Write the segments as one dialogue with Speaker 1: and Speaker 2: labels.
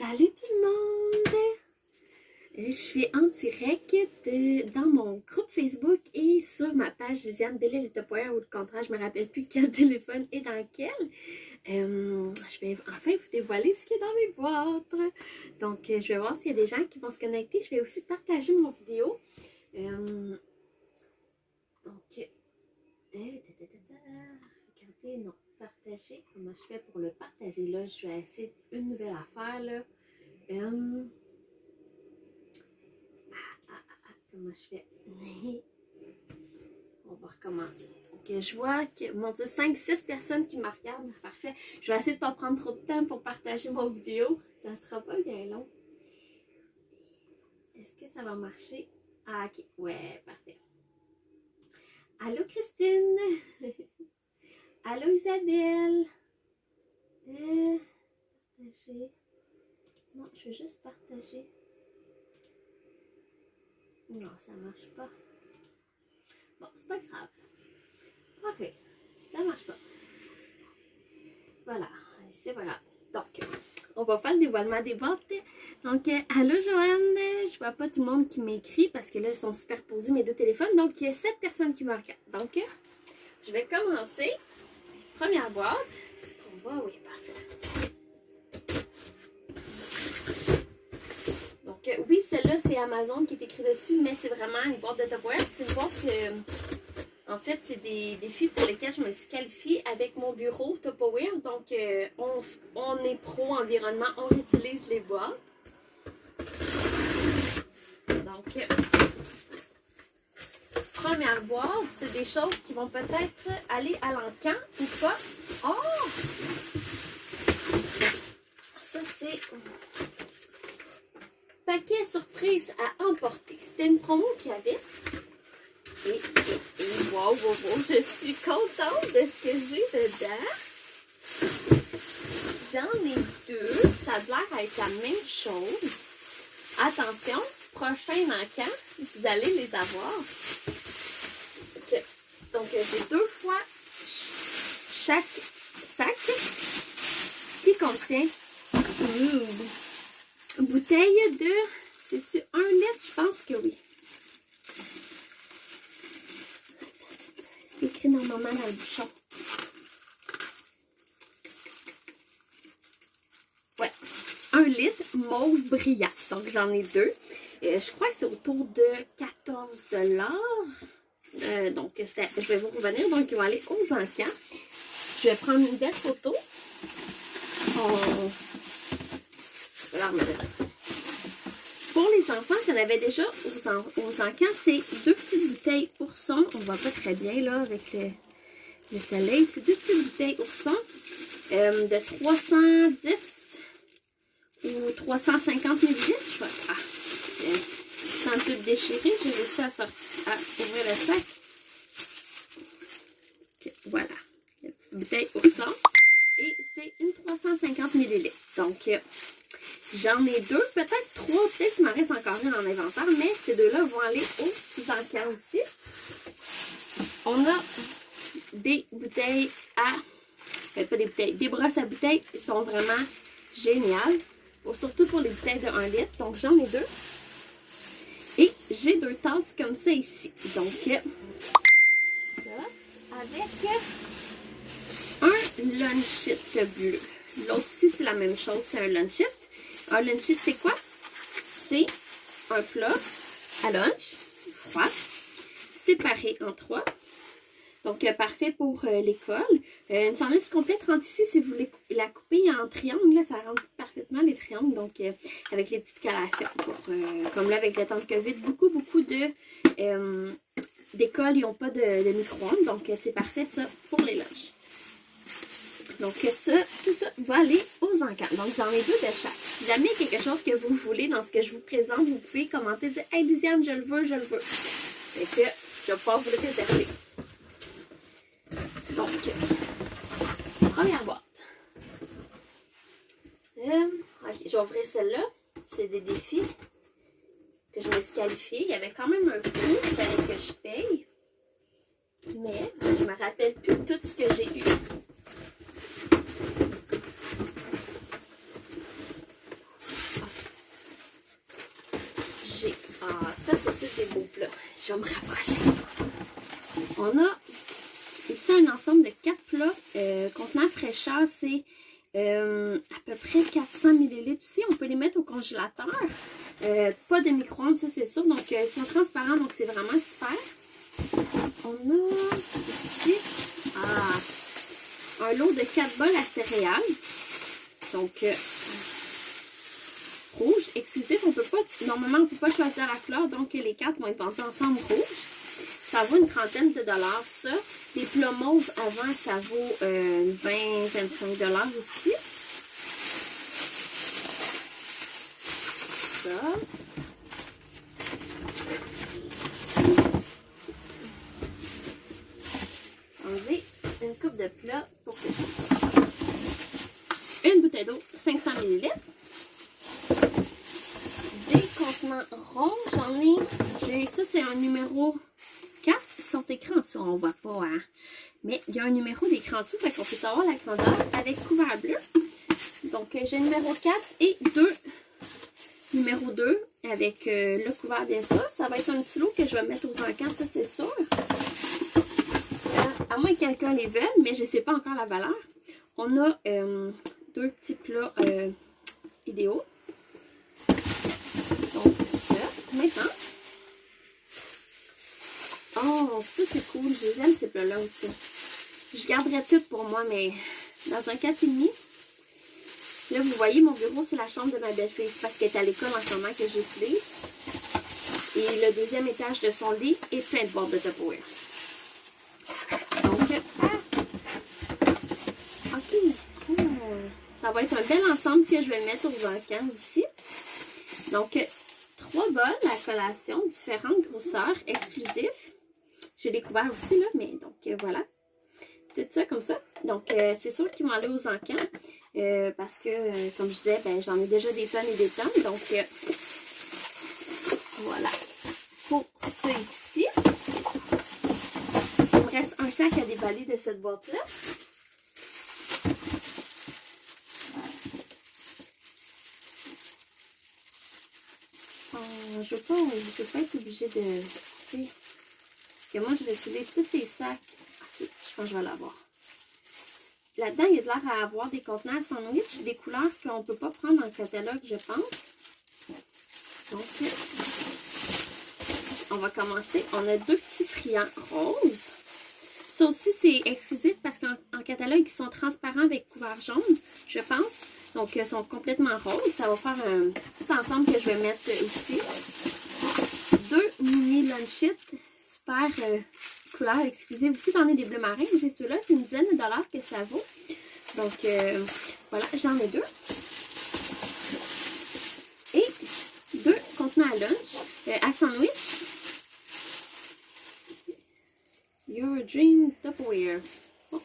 Speaker 1: Salut tout le monde! Je suis en direct dans mon groupe Facebook et sur ma page Lisiane Belle le Tupperware ou le contraire, je me rappelle plus quel téléphone est dans quel. Je vais enfin vous dévoiler ce qui est dans mes boîtes. Donc, je vais voir s'il y a des gens qui vont se connecter. Je vais aussi partager mon vidéo. Regardez, non, partager. Comment je fais pour le partager? Là, je vais essayer une nouvelle affaire. Là. Comment je fais? On va recommencer. Donc, je vois que, mon Dieu, 5-6 personnes qui me regardent. Parfait. Je vais essayer de ne pas prendre trop de temps pour partager mon vidéo. Ça ne sera pas bien long. Est-ce que ça va marcher? Ah, ok. Ouais, parfait. Allô, Christine? Allô, Isabelle? Partager. Non, je veux juste partager. Non, ça marche pas. Bon, c'est pas grave. Ok, ça marche pas. Voilà, c'est pas grave. Donc, on va faire le dévoilement des boîtes. Donc, allô Joanne, je vois pas tout le monde qui m'écrit parce que là, ils sont superposés mes deux téléphones. Donc, il y a 7 personnes qui me regardent. Donc, je vais commencer. Première boîte. Est-ce qu'on voit? Oui, parfait. Donc, oui, celle-là, c'est Amazon qui est écrit dessus, mais c'est vraiment une boîte de Tupperware. C'est une boîte que, en fait, c'est des défis pour lesquels je me suis qualifiée avec mon bureau Tupperware. Donc, on est pro environnement, on utilise les boîtes. Donc, première boîte, c'est des choses qui vont peut-être aller à l'encan ou pas. Oh! Ça, c'est paquet surprise à emporter. C'était une promo qu'il y avait. Et wow, je suis contente de ce que j'ai dedans. J'en ai deux. Ça a l'air à être la même chose. Attention, prochain encan, vous allez les avoir. Okay. Donc, j'ai 2 fois chaque sac qui contient une bouteille de, c'est-tu 1 litre? Je pense que oui. C'est écrit normalement dans le bouchon. Ouais, 1 litre mauve brillant. Donc, j'en ai 2. Je crois que c'est autour de 14 $. Donc, je vais vous revenir. Donc, ils vont aller aux encans. Je vais prendre une belle photo. Je vais la remettre. Pour les enfants, j'en avais déjà aux encans. C'est 2 petites bouteilles ourson. On ne voit pas très bien là avec le soleil. C'est 2 petites bouteilles ourson de 310 ou 350 ml. Je vois. Sans tout déchirer, j'ai réussi à ouvrir le sac. Okay, voilà. La petite bouteille ourson. Et c'est une 350 ml. Donc, j'en ai 2, peut-être 3, peut-être qu'il m'en reste encore une en inventaire, mais ces 2-là vont aller aux encans aussi. On a des bouteilles pas des bouteilles, des brosses à bouteilles. Ils sont vraiment géniales. Surtout pour les bouteilles de 1 litre. Donc, j'en ai 2. Et j'ai 2 tasses comme ça ici. Donc, avec un Lunchit bleu. L'autre aussi, c'est la même chose, c'est un Lunchit. Un Lunchit, c'est quoi? C'est un plat à lunch, froid, séparé en 3. Donc, parfait pour l'école. Une sandwich complète rentre ici si vous voulez la couper en triangle. Là, ça rentre parfaitement les triangles. Donc, avec les petites collations. Comme là, avec le temps de COVID, beaucoup d'écoles n'ont pas de micro-ondes. Donc, c'est parfait ça pour les lunchs. Donc, tout ça va aller aux encans. Donc, j'en ai 2 de chaque. Si jamais il y a quelque chose que vous voulez dans ce que je vous présente, vous pouvez commenter, dire « Hey, Lisiane, je le veux, je le veux. » Fait que je vais pas vous le réserver. Donc, première boîte. Ok, je vais ouvrir celle-là. C'est des défis que je me suis qualifiée. Il y avait quand même un coût qu'il fallait que je paye. Mais je me rappelle plus tout ce que j'ai eu. Ah, ça, c'est tous des beaux plats. Je vais me rapprocher. On a ici un ensemble de 4 plats contenant fraîcheur. C'est à peu près 400 ml aussi. On peut les mettre au congélateur. Pas de micro-ondes, ça c'est sûr. Donc, ils sont transparents, donc c'est vraiment super. On a ici un lot de 4 bols à céréales. Donc, rouge, exclusif. Normalement, on ne peut pas choisir la couleur, donc les 4 vont être vendus ensemble rouge. Ça vaut une trentaine de dollars, ça. Les plats mauves avant, ça vaut 20-25 dollars aussi. Ça. Enlever une coupe de plat pour que une bouteille d'eau, 500 ml. Des contenants ronds, j'en ai. Ça, c'est un numéro 4. Ils sont écrits en dessous, on ne voit pas, hein. Mais il y a un numéro d'écran en dessous, fait qu'on peut savoir la grandeur avec couvert bleu. Donc, j'ai numéro 4 et numéro 2 avec le couvert, bien sûr. Ça va être un petit lot que je vais mettre aux encans, ça c'est sûr. À moins que quelqu'un les veuille, mais je ne sais pas encore la valeur. On a 2 petits plats idéaux. Donc, ça, maintenant. Oh, ça c'est cool. J'aime ces plats-là aussi. Je garderais tout pour moi, mais dans un 4,5. Là, vous voyez, mon bureau, c'est la chambre de ma belle-fille. C'est parce qu'elle est à l'école en ce moment que j'utilise. Et le 2e étage de son lit est plein de boîtes de Tupperware. Donc, OK. Ça va être un bel ensemble que je vais mettre aux encans ici. Donc, 3 bols à collation, différentes grosseurs, exclusifs. J'ai découvert aussi, là, mais donc, voilà. Tout ça comme ça. Donc, c'est sûr qu'ils vont aller aux encans. Parce que, comme je disais, ben, j'en ai déjà des tonnes et des tonnes. Donc, voilà. Pour ça ici, il me reste un sac à déballer de cette boîte-là. Je ne veux pas être obligée de... Parce que moi, je vais utiliser tous les sacs. Ok, je pense que je vais l'avoir. Là-dedans, il y a de l'air à avoir des contenants à sandwich, des couleurs qu'on ne peut pas prendre dans le catalogue, je pense. Donc, on va commencer. On a 2 petits friands roses. Ça aussi, c'est exclusif parce qu'en catalogue, ils sont transparents avec couvert jaune, je pense. Donc, ils sont complètement roses. Ça va faire un petit ensemble que je vais mettre ici. 2 mini lunchits, super couleur exclusive. Ici, j'en ai des bleus marins. J'ai ceux-là. C'est une dizaine de dollars que ça vaut. Donc, voilà, j'en ai 2. Et 2 contenants à lunch, à sandwich. Your Dreams Tupperware. Bon.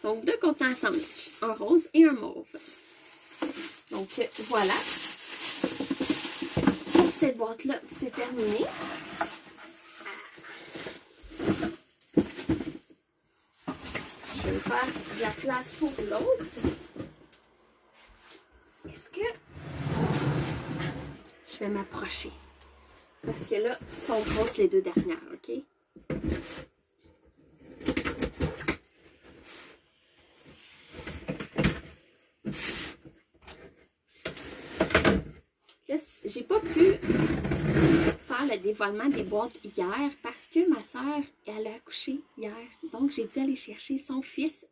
Speaker 1: Donc, 2 contenants à sandwich. Un rose et un mauve. Donc, voilà. Pour cette boîte-là, c'est terminé. Je vais faire de la place pour l'autre. Est-ce que... Je vais m'approcher. Parce que là, sont grosses les 2 dernières, OK? Là, j'ai pas pu faire le dévoilement des boîtes hier parce que ma soeur, elle a accouché hier. Donc, j'ai dû aller chercher son fils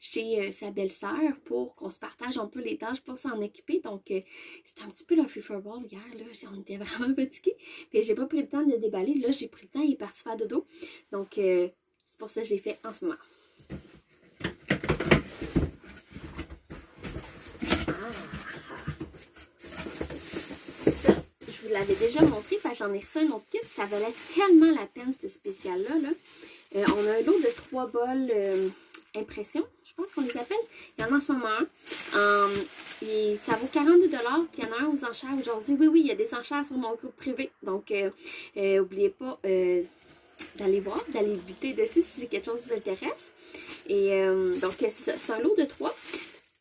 Speaker 1: chez sa belle-sœur pour qu'on se partage un peu les tâches pour s'en occuper. Donc, c'était un petit peu le free-for-all hier. Là, on était vraiment fatigués. Puis, j'ai pas pris le temps de le déballer. Là, j'ai pris le temps. Il est parti faire dodo. Donc, c'est pour ça que j'ai fait en ce moment. Je vous l'avais déjà montré, j'en ai reçu un autre kit. Ça valait tellement la peine, ce spécial-là. Là. On a un lot de 3 bols impression, je pense qu'on les appelle. Il y en a en ce moment un. Et ça vaut 42 $. Puis il y en a un aux enchères aujourd'hui. Oui, il y a des enchères sur mon groupe privé. Donc, n'oubliez pas d'aller voir, d'aller buter dessus si quelque chose vous intéresse. Et donc, c'est ça. C'est un lot de 3.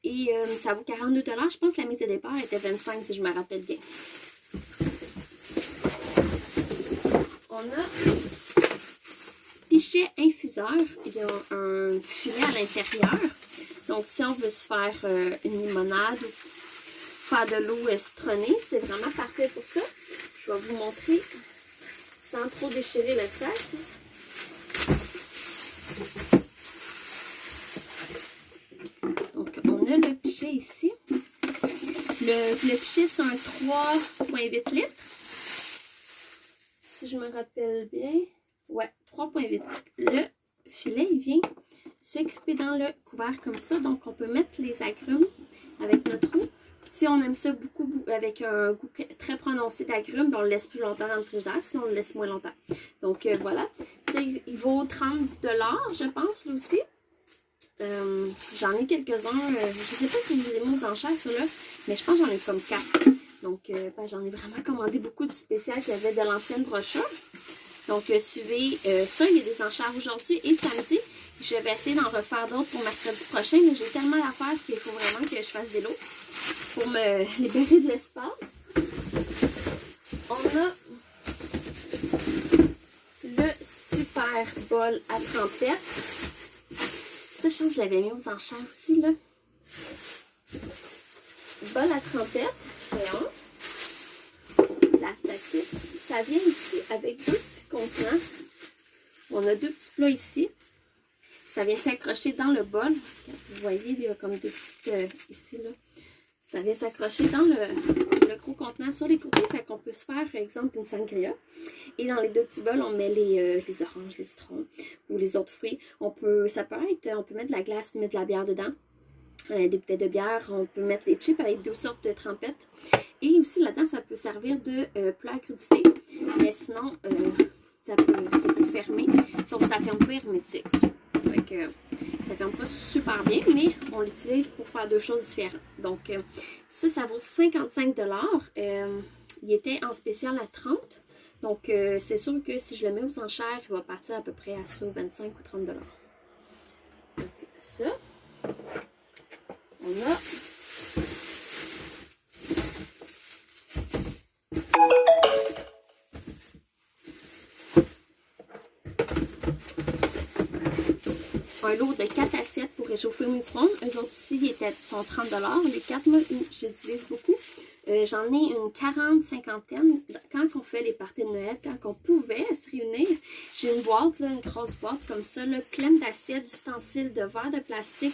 Speaker 1: Et ça vaut 42 $. Je pense que la mise de départ était 25 si je me rappelle bien. On a pichet infuseur. Il y a un filet à l'intérieur. Donc, si on veut se faire une limonade ou faire de l'eau citronnée, c'est vraiment parfait pour ça. Je vais vous montrer sans trop déchirer le sac. Donc, on a le pichet ici. Le pichet, c'est un 3,8 litres. Si je me rappelle bien. Ouais, 3,8 litres. Le filet, il vient se clipper dans le couvert comme ça. Donc, on peut mettre les agrumes avec notre eau. Si on aime ça beaucoup avec un goût très prononcé d'agrumes, on le laisse plus longtemps dans le frigidaire, sinon on le laisse moins longtemps. Donc, voilà. Ça, il vaut 30 $, je pense, là aussi. J'en ai quelques-uns. Je ne sais pas si je les ai mis aux enchères, ceux-là, mais je pense que j'en ai comme 4. Donc, ben, j'en ai vraiment commandé beaucoup du spécial qu'il y avait de l'ancienne brochure. Donc, suivez ça. Il y a des enchères aujourd'hui et samedi. Je vais essayer d'en refaire d'autres pour mercredi prochain, mais j'ai tellement d'affaires qu'il faut vraiment que je fasse des lots pour me libérer de l'espace. On a le super bol à trempette. Ça, je pense que je l'avais mis aux enchères aussi, là. Bol à trempette, voyons. Plastique. Ça vient ici avec 2 petits contenants. On a 2 petits plats ici. Ça vient s'accrocher dans le bol. Vous voyez, il y a comme 2 petites ici, là. Ça vient s'accrocher dans le gros contenant sur les côtés. Fait qu'on peut se faire, par exemple, une sangria. Et dans les 2 petits bols, on met les oranges, les citrons ou les autres fruits. On peut mettre de la glace, mettre de la bière dedans. Des bouteilles de bière. On peut mettre les chips avec 2 sortes de trempettes. Et aussi, là-dedans, ça peut servir de plat à crudité. Mais sinon, c'est plus fermé. Sauf que ça ne ferme pas hermétique. Fait que ça ne ferme pas super bien, mais on l'utilise pour faire 2 choses différentes. Donc, ça vaut 55 $. Il était en spécial à 30 $. Donc, c'est sûr que si je le mets aux enchères, il va partir à peu près à ça, 25 ou 30 $. Donc, ça. On a un lot de 4 assiettes pour réchauffer au micro-ondes. Eux autres ici, sont 30 $. Les 4, moi, j'utilise beaucoup. J'en ai une 40-50aine. Quand on fait les parties de Noël, quand on pouvait se réunir, j'ai une boîte, là, une grosse boîte comme ça, là, pleine d'assiettes, d'ustensiles, de verres de plastique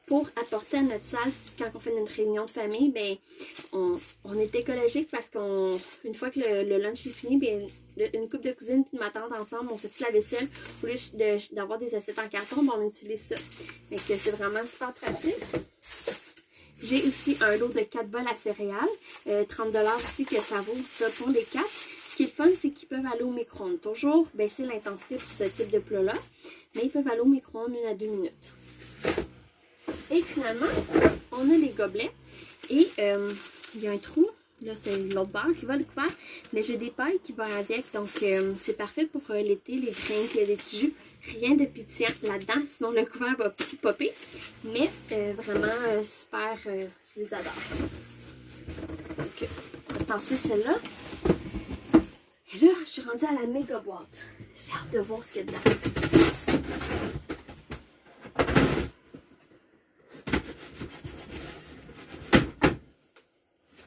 Speaker 1: pour apporter à notre salle. Quand on fait une réunion de famille, ben, on est écologique parce qu'une fois que le lunch est fini, ben, une couple de cousines et ma tante ensemble, on fait toute la vaisselle. Au lieu d'avoir des assiettes en carton, ben, on utilise ça. Donc, c'est vraiment super pratique. J'ai aussi un lot de 4 bols à céréales. 30 $ aussi que ça vaut ça pour les 4. Ce qui est le fun, c'est qu'ils peuvent aller au micro-ondes. Toujours baisser l'intensité pour ce type de plat-là. Mais ils peuvent aller au micro-ondes 1 à 2 minutes. Et finalement, on a les gobelets. Et il y a un trou. Là, c'est l'autre barre qui va le couvert. Mais j'ai des pailles qui vont avec. Donc, c'est parfait pour l'été, les drinks, des petits jus. Rien de pétillant là-dedans, sinon le couvert va popper. Mais vraiment super, je les adore. Donc, on va tasser celle-là. Et là, je suis rendue à la méga boîte. J'ai hâte de voir ce qu'il y a dedans.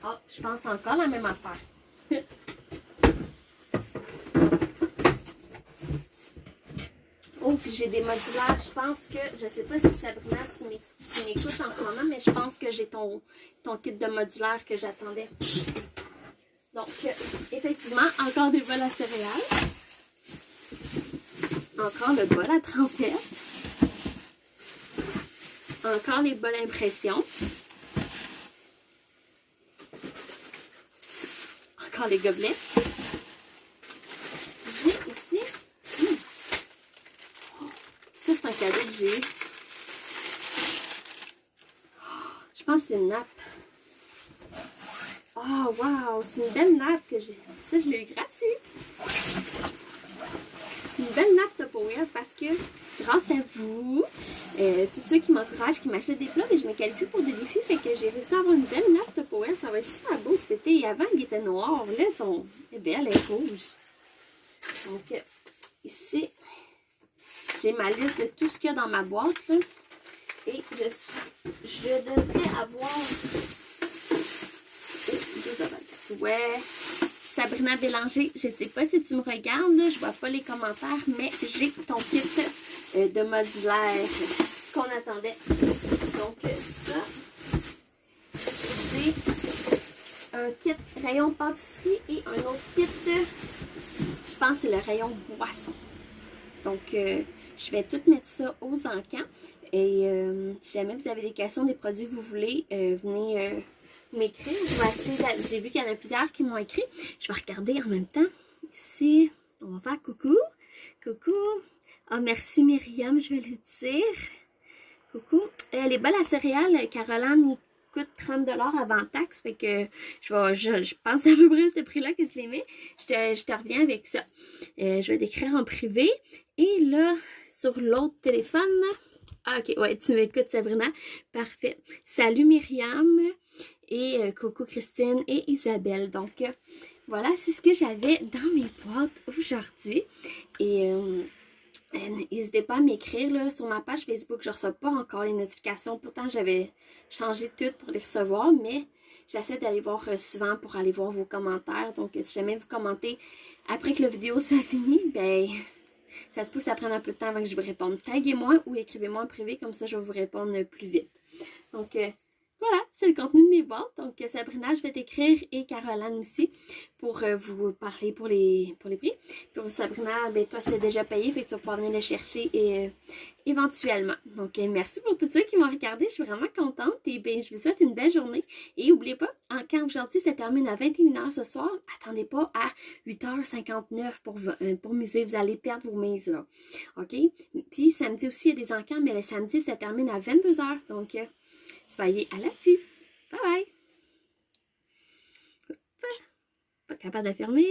Speaker 1: Ah, je pense encore la même affaire. Oh, puis j'ai des modulaires. Je pense que, je sais pas si Sabrina, tu m'écoutes en ce moment, mais je pense que j'ai ton kit de modulaire que j'attendais. Donc, effectivement, encore des bols à céréales. Encore le bol à trempette. Encore les bols à impression. Encore les gobelets. J'ai ici... Ça, c'est un cadeau que j'ai eu. Je pense que c'est une nappe. Oh, wow! C'est une belle nappe que j'ai. Ça, je l'ai eu gratuit. Une belle nappe Tupperware parce que, grâce à vous, tous ceux qui m'encouragent, qui m'achètent des plats, mais je me qualifie pour des défis, fait que j'ai réussi à avoir une belle nappe Tupperware. Ça va être super beau cet été. Et avant, il était noir. Là, elle est belle, elle est rouge. Donc, ici, j'ai ma liste de tout ce qu'il y a dans ma boîte. Là. Et je devrais avoir... Ouais, Sabrina Bélanger, je sais pas si tu me regardes, là, je vois pas les commentaires, mais j'ai ton kit de modulaire qu'on attendait. Donc, ça, j'ai un kit rayon pâtisserie et un autre kit, je pense que c'est le rayon boisson. Donc, je vais tout mettre ça aux encans. Et si jamais vous avez des questions, des produits que vous voulez, venez m'écrire. Je vais essayer, j'ai vu qu'il y en a plusieurs qui m'ont écrit. Je vais regarder en même temps. Ici, on va faire coucou. Coucou. Ah, merci Myriam, je vais lui dire. Coucou. Les bols à céréales, Caroline, ils coûtent 30 $ avant taxe. Fait que je pense à peu près à ce prix-là que je les mets. Je te reviens avec ça. Je vais t'écrire en privé. Et là, sur l'autre téléphone... Ah, ok, ouais, tu m'écoutes, Sabrina. Parfait. Salut Myriam et coucou Christine et Isabelle. Donc, voilà, c'est ce que j'avais dans mes boîtes aujourd'hui. Et n'hésitez pas à m'écrire là sur ma page Facebook. Je ne reçois pas encore les notifications. Pourtant, j'avais changé tout pour les recevoir, mais j'essaie d'aller voir souvent pour aller voir vos commentaires. Donc, si jamais vous commentez après que la vidéo soit finie, ben... ça se peut que ça prenne un peu de temps avant que je vous réponde. Taguez-moi ou écrivez-moi en privé, comme ça je vais vous répondre plus vite. Donc, voilà, c'est le contenu de mes boîtes. Donc, Sabrina, je vais t'écrire et Caroline aussi pour vous parler pour les prix. Pour Sabrina, ben, toi, c'est déjà payé, fait que tu vas pouvoir venir le chercher et, éventuellement. Donc, merci pour tous ceux qui m'ont regardé. Je suis vraiment contente et ben, je vous souhaite une belle journée. Et n'oubliez pas, quand aujourd'hui ça termine à 21 h ce soir, attendez pas à 8 h 59 pour miser. Vous allez perdre vos mises, là. OK? Puis, samedi aussi, il y a des encans, mais le samedi, ça termine à 22 h. Donc, soyez à l'affût. Bye bye! Pas capable de fermer.